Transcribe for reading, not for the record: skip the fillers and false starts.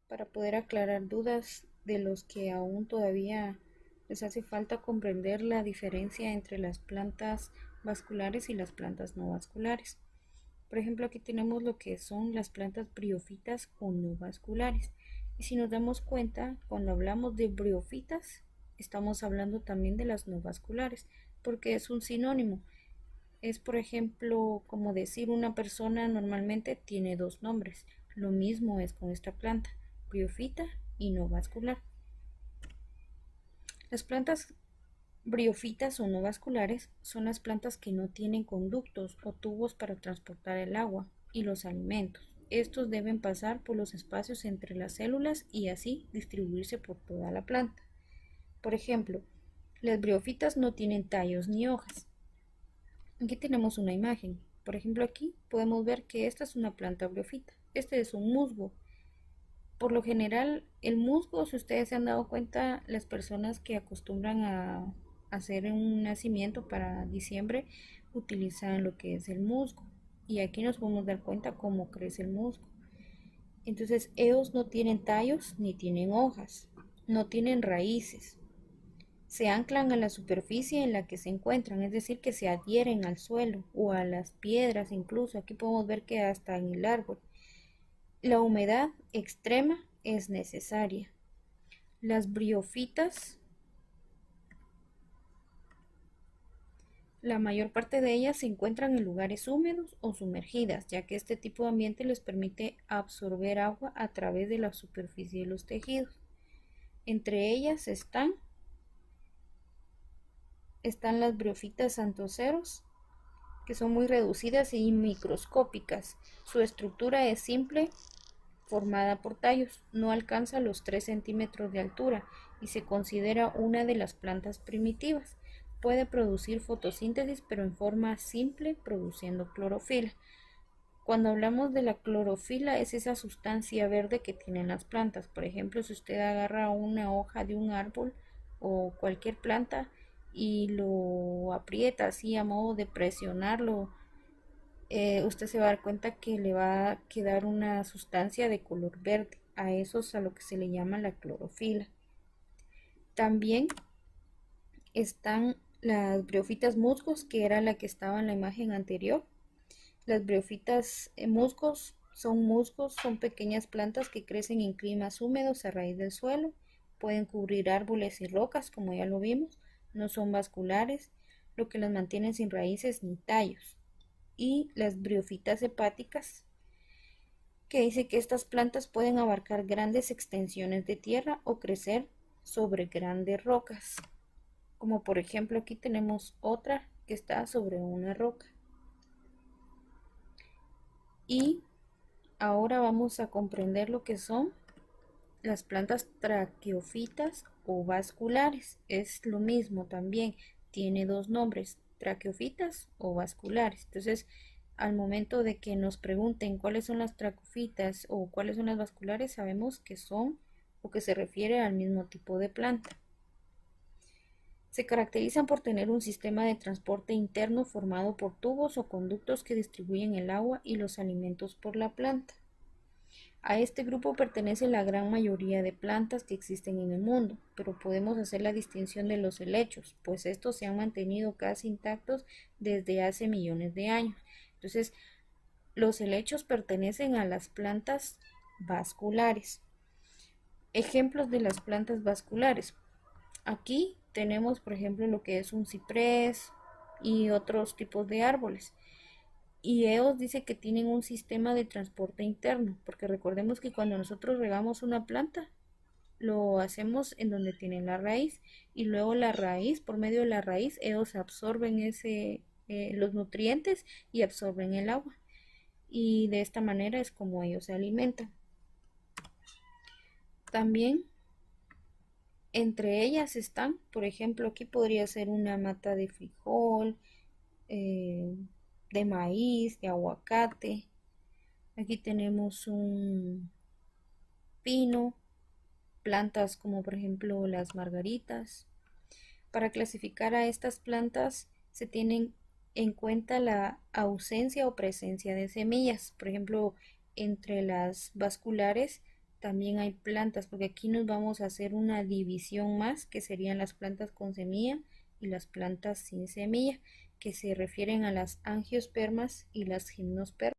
para poder aclarar dudas de los que aún todavía les hace falta comprender la diferencia entre las plantas vasculares y las plantas no vasculares. Por ejemplo, aquí tenemos lo que son las plantas briófitas o no vasculares. Y si nos damos cuenta, cuando hablamos de briófitas, estamos hablando también de las no vasculares, porque es un sinónimo. Es, por ejemplo, como decir una persona normalmente tiene dos nombres. Lo mismo es con esta planta, briófita y no vascular. Las plantas briófitas o no vasculares son las plantas que no tienen conductos o tubos para transportar el agua y los alimentos. Estos deben pasar por los espacios entre las células y así distribuirse por toda la planta. Por ejemplo, las briófitas no tienen tallos ni hojas. Aquí tenemos una imagen. Por ejemplo, aquí podemos ver que esta es una planta briófita. Este es un musgo. Por lo general, el musgo, si ustedes se han dado cuenta, las personas que acostumbran a hacer un nacimiento para diciembre utilizan lo que es el musgo. Y aquí nos podemos dar cuenta cómo crece el musgo. Entonces, ellos no tienen tallos ni tienen hojas, no tienen raíces. Se anclan a la superficie en la que se encuentran, es decir, que se adhieren al suelo o a las piedras incluso. Aquí podemos ver que hasta en el árbol. La humedad extrema es necesaria. Las briófitas, la mayor parte de ellas se encuentran en lugares húmedos o sumergidas, ya que este tipo de ambiente les permite absorber agua a través de la superficie de los tejidos. Entre ellas están las briófitas antoceros, que son muy reducidas y microscópicas. Su estructura es simple, formada por tallos, no alcanza los 3 centímetros de altura y se considera una de las plantas primitivas. Puede producir fotosíntesis, pero en forma simple, produciendo clorofila. Cuando hablamos de la clorofila, es esa sustancia verde que tienen las plantas. Por ejemplo, si usted agarra una hoja de un árbol o cualquier planta y lo aprieta así a modo de presionarlo, usted se va a dar cuenta que le va a quedar una sustancia de color verde. A eso es a lo que se le llama la clorofila. También están las briófitas musgos, que era la que estaba en la imagen anterior. Las briófitas musgos, son pequeñas plantas que crecen en climas húmedos a raíz del suelo. Pueden cubrir árboles y rocas, como ya lo vimos. No son vasculares, lo que las mantiene sin raíces ni tallos. Y las briófitas hepáticas, que dice que estas plantas pueden abarcar grandes extensiones de tierra o crecer sobre grandes rocas. Como por ejemplo aquí tenemos otra que está sobre una roca. Y ahora vamos a comprender lo que son las plantas traqueofitas o vasculares. Es lo mismo también, tiene dos nombres, traqueofitas o vasculares. Entonces, al momento de que nos pregunten cuáles son las traqueofitas o cuáles son las vasculares, sabemos que son o que se refiere al mismo tipo de planta. Se caracterizan por tener un sistema de transporte interno formado por tubos o conductos que distribuyen el agua y los alimentos por la planta. A este grupo pertenece la gran mayoría de plantas que existen en el mundo, pero podemos hacer la distinción de los helechos, pues estos se han mantenido casi intactos desde hace millones de años. Entonces, los helechos pertenecen a las plantas vasculares. Ejemplos de las plantas vasculares. Aquí tenemos, por ejemplo, lo que es un ciprés y otros tipos de árboles. Y ellos dice que tienen un sistema de transporte interno, porque recordemos que cuando nosotros regamos una planta, lo hacemos en donde tiene la raíz y luego la raíz, por medio de la raíz, ellos absorben los nutrientes y absorben el agua. Y de esta manera es como ellos se alimentan. También entre ellas están, por ejemplo, aquí podría ser una mata de frijol, eh, de maíz, de aguacate. Aquí tenemos un pino, plantas como por ejemplo las margaritas. Para clasificar a estas plantas se tienen en cuenta la ausencia o presencia de semillas. Por ejemplo, entre las vasculares También hay plantas, porque aquí nos vamos a hacer una división más, que serían las plantas con semilla y las plantas sin semilla, que se refieren a las angiospermas y las gimnospermas.